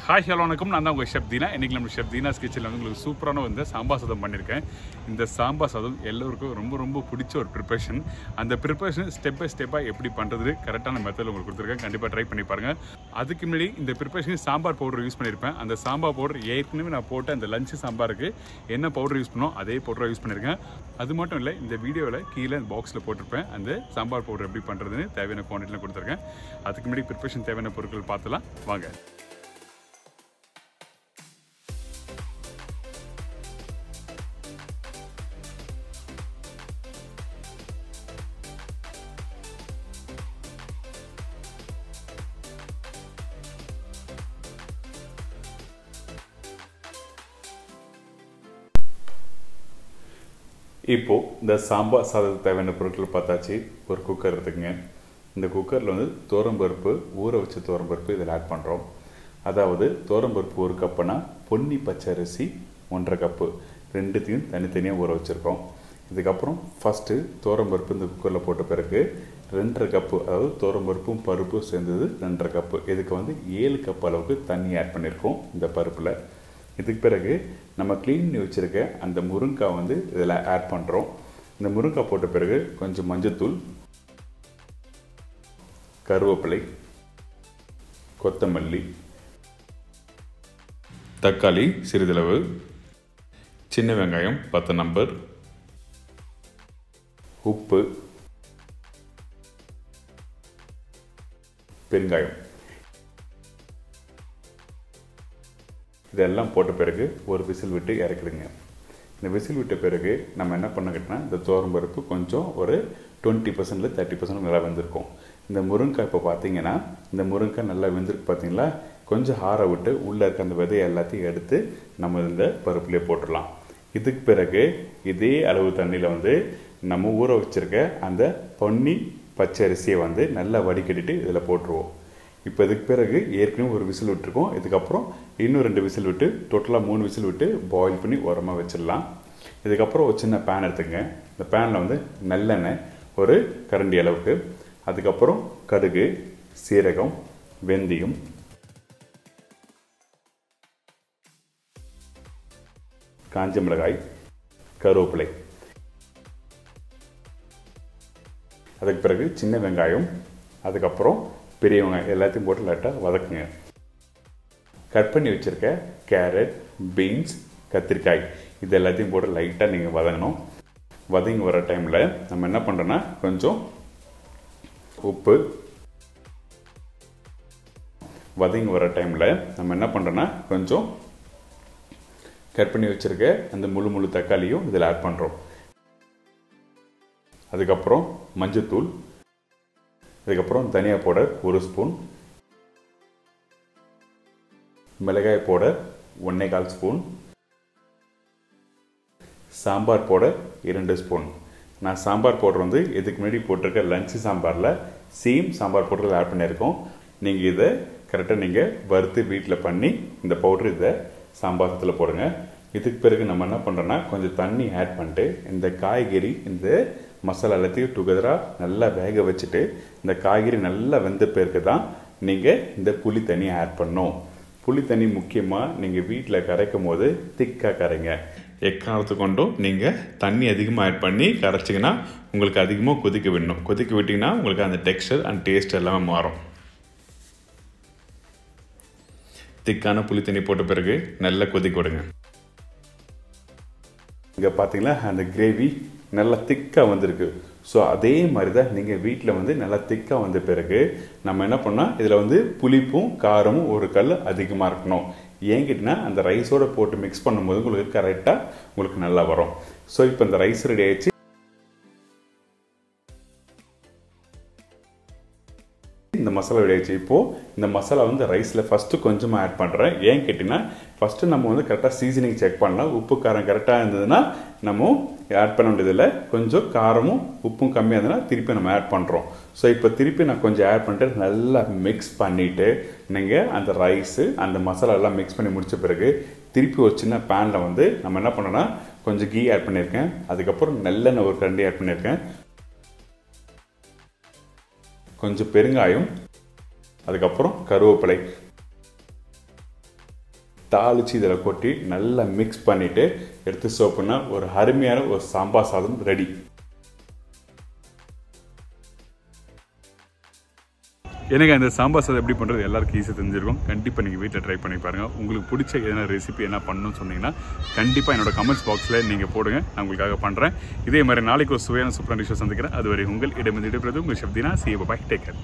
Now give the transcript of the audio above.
Hi, hello, வணக்கம். நான் தான் உங்கள் ஷெஃப் தீனா. இன்னைக்கு நம்ம ஷெஃப் தீனாஸ் கிச்சனில் வந்து உங்களுக்கு சூப்பரான வந்து சாம்பார் சாதம் பண்ணியிருக்கேன். இந்த சாம்பார் சாதம் எல்லோருக்கும் ரொம்ப பிடிச்ச ஒரு ப்ரிப்பரேஷன். அந்த ப்ரிப்பரேஷன் ஸ்டெப் பை ஸ்டெப்பாக எப்படி பண்ணுறது கரெக்டான மெத்தடில் உங்களுக்கு கொடுத்துருக்கேன். கண்டிப்பாக ட்ரை பண்ணி பாருங்கள். அதுக்கு முன்னாடி இந்த ப்ரிப்பரேஷன் சாம்பார் பவுடர் யூஸ் பண்ணியிருப்பேன். அந்த சாம்பார் பவுடர் ஏற்கனவே நான் போட்ட அந்த லஞ்சு சாம்பாருக்கு என்ன பவுடர் யூஸ் பண்ணோம் அதே பவுடரை யூஸ் பண்ணியிருக்கேன். அது மட்டும் இல்லை, இந்த வீடியோவில் கீழே பாக்ஸில் போட்டிருப்பேன் அந்த சாம்பார் பவுடர் எப்படி பண்ணுறதுன்னு தேவையான குவான்டிட்டியில் கொடுத்துருக்கேன். அதுக்கு முன்னாடி ப்ரிப்பரேஷன் தேவையான பொருட்கள் பார்த்துலாம் வாங்க. இப்போது இந்த சாம்பார் சாதத்துக்கு தேவையான பொருட்கள் பார்த்தாச்சு. ஒரு குக்கர் எடுத்துக்கங்க. இந்த குக்கரில் வந்து துவரம்பருப்பு, ஊற வச்ச துவரம்பருப்பு இதில் ஆட் பண்ணுறோம். அதாவது துவரம்பருப்பு 1 கப்புனா பொன்னி பச்சை அரிசி 1.5 கப்பு, ரெண்டுத்தையும் தனித்தனியாக ஊற வச்சுருக்கோம். இதுக்கப்புறம் ஃபஸ்ட்டு துவரம்பருப்பு இந்த குக்கரில் போட்ட பிறகு 2.5 கப்பு, அதாவது துவரம்பருப்பும் பருப்பும் சேர்ந்தது 2.5 கப்பு. இதுக்கு வந்து 7 கப் அளவுக்கு தண்ணி ஆட் பண்ணியிருக்கோம் இந்த பருப்பில். இதுக்கு பிறகு நம்ம க்ளீன் பண்ணி வச்சுருக்க அந்த முருங்காய் வந்து இதில் ஆட் பண்ணுறோம். இந்த முருங்காய் போட்ட பிறகு கொஞ்சம் மஞ்சத்தூள், கருவேப்பிலை, கொத்தமல்லி, தக்காளி சிறிதளவு, சின்ன வெங்காயம் 10 நம்பர், உப்பு, பெருங்காயம். இதெல்லாம் போட்ட பிறகு ஒரு விசில் விட்டு இறக்கிடுங்க. இந்த விசில் விட்ட பிறகு நம்ம என்ன பண்ணிக்கிட்டோம்னா, இந்த துவரம்பருப்பு கொஞ்சம் ஒரு 20% 30% நல்லா வெந்திருக்கும். இந்த முருங்காய் இப்போ பார்த்தீங்கன்னா, இந்த முருங்காய் நல்லா வெந்திருக்கு பார்த்தீங்களா. கொஞ்சம் ஆற விட்டு உள்ளே இருக்க அந்த விதையை எல்லாத்தையும் எடுத்து நம்ம இந்த பருப்புலேயே போட்டுடலாம். இதுக்கு பிறகு இதே அளவு தண்ணியில் வந்து நம்ம ஊற வச்சுருக்க அந்த பொன்னி பச்சை அரிசியை வந்து நல்லா வடிகட்டிட்டு இதில் போட்டுருவோம். இப்போ இதுக்கு பிறகு ஏற்கனவே ஒரு விசில் விட்டுருக்கோம். இதுக்கப்புறம் இன்னும் 2 விசில் விட்டு டோட்டலாக 3 விசில் விட்டு பாயில் பண்ணி உரமாக வச்சிடலாம். இதுக்கப்புறம் ஒரு சின்ன பேன் எடுத்துங்க. இந்த பேனில் வந்து நல்லெண்ணெய் ஒரு கரண்டி அளவுக்கு, அதுக்கப்புறம் கடுகு, சீரகம், வெந்தயம், காஞ்ச மிளகாய், கருவேப்பிலை, அதுக்கு பிறகு சின்ன வெங்காயம், அதுக்கப்புறம் பெரிய வெங்காயம் எல்லாத்தையும் போட்டு லைட்டாக வதக்குங்க. கட் பண்ணி வச்சுருக்க கேரட், பீன்ஸ், கத்திரிக்காய் இது எல்லாத்தையும் போட்டு லைட்டாக நீங்கள் வதங்கணும். வதங்கி வர டைமில் நம்ம என்ன பண்ணுறோன்னா, கொஞ்சம் உப்பு, வதங்கி வர டைமில் நம்ம என்ன பண்ணுறோன்னா கொஞ்சம் கட் பண்ணி வச்சுருக்க அந்த முழு தக்காளியும் இதில் ஆட் பண்ணுறோம். அதுக்கப்புறம் மஞ்சத்தூள், அதுக்கப்புறம் தனியா பவுடர் 1 ஸ்பூன், மிளகாய் powder 1.25 spoon, sambar powder 2 spoon. நான் சாம்பார் பவுடர் வந்து இதுக்கு முன்னாடி போட்டிருக்க லஞ்சு சாம்பாரில் சேம் சாம்பார் பவுடர் ஆட் பண்ணியிருக்கோம். நீங்கள் இதை கரெக்டாக நீங்கள் வறுத்து வீட்டில் பண்ணி இந்த பவுடர் இதை சாம்பாரத்தில் போடுங்க. இதுக்கு பிறகு நம்ம என்ன பண்ணுறோன்னா, கொஞ்சம் தண்ணி ஆட் பண்ணிட்டு இந்த காய்கறி இந்த மசாலா எல்லாத்தையும் டுகெதராக நல்லா வேக வச்சுட்டு, இந்த காய்கறி நல்லா வெந்த பிறகு தான் நீங்கள் இந்த புளி தண்ணி ஆட் பண்ணணும். புளி தண்ணி முக்கியமாக நீங்கள் வீட்டில் கரைக்கும் போது திக்காக கரைங்க. எக்காலத்து கொண்டும் நீங்கள் தண்ணி அதிகமாக ஆட் பண்ணி கரைச்சிங்கன்னா உங்களுக்கு அதிகமாக கொதிக்க விடணும். கொதிக்க விட்டிங்கன்னா உங்களுக்கு அந்த டெக்ஸ்டர் அண்ட் டேஸ்ட் எல்லாமே மாறும். திக்கான புளி தண்ணி போட்ட பிறகு நல்லா கொதிக்க விடுங்க. இங்கே பார்த்தீங்களா, அந்த கிரேவி நல்லா திக்காக வந்திருக்கு. ஸோ அதே மாதிரி தான் நீங்கள் வீட்டில் வந்து நல்லா திக்காக வந்த பிறகு நம்ம என்ன பண்ணால், இதில் வந்து புளிப்பும் காரமும் ஒரு கல் அதிகமாக இருக்கணும். ஏன் கேட்டிங்கன்னா, அந்த ரைஸோடு போட்டு மிக்ஸ் பண்ணும்போது உங்களுக்கு கரெக்டாக உங்களுக்கு நல்லா வரும். ஸோ இப்போ இந்த ரைஸ் ரெடி ஆயிடுச்சு. இந்த மசாலா ரெடி ஆயிடுச்சு. இப்போது இந்த மசாலா வந்து ரைஸில் ஃபஸ்ட்டு கொஞ்சமாக ஆட் பண்ணுறேன். ஏன் கேட்டிங்கன்னா, ஃபஸ்ட்டு நம்ம வந்து கரெக்டாக சீசனிங் செக் பண்ணலாம். உப்பு காரம் கரெக்டாக இருந்ததுன்னா நம்ம ஆட் பண்ண வேண்டியதில்லை. கொஞ்சம் காரமும் உப்பும் கம்மியாக இருந்ததுன்னா திருப்பி நம்ம ஆட் பண்ணுறோம். ஸோ இப்போ திருப்பி நான் கொஞ்சம் ஆட் பண்ணிட்டு நல்லா மிக்ஸ் பண்ணிவிட்டு நீங்கள் அந்த ரைஸு அந்த மசாலா எல்லாம் மிக்ஸ் பண்ணி முடித்த பிறகு திருப்பி ஒரு சின்ன பேனில் வந்து நம்ம என்ன பண்ணோன்னா, கொஞ்சம் கீ ஆட் பண்ணியிருக்கேன். அதுக்கப்புறம் நல்லெண்ணெய் ஒரு கரண்டி ஆட் பண்ணியிருக்கேன். கொஞ்சம் பெருங்காயம், அதுக்கப்புறம் கருவேப்பிலை, தாளித்து இதில் கொட்டி நல்லா மிக்ஸ் பண்ணிவிட்டு எடுத்து சர்வ் பண்ணால் ஒரு அருமையான ஒரு சாம்பார் சாதம் ரெடி. எனக்கு அந்த சாம்பார் சாதம் எப்படி பண்ணுறது எல்லாருக்கும் ஈஸியாக தெரிஞ்சிருக்கும். கண்டிப்பாக நீங்கள் வீட்டில் ட்ரை பண்ணி பாருங்கள். உங்களுக்கு பிடிச்ச எதனா ரெசிபி என்ன பண்ணணும்னு சொன்னீங்கன்னா கண்டிப்பாக என்னோட கமெண்ட்ஸ் பாக்ஸில் நீங்கள் போடுங்க, நான் உங்களுக்காக பண்ணுறேன். இதே மாதிரி நாளைக்கு ஒரு சுவையான சூப்பரான டிஷ்ஷை சந்திக்கிறேன். அதுவரை உங்கள் இடமிருந்து உங்கள் chef Deena. See you, bye. Take care.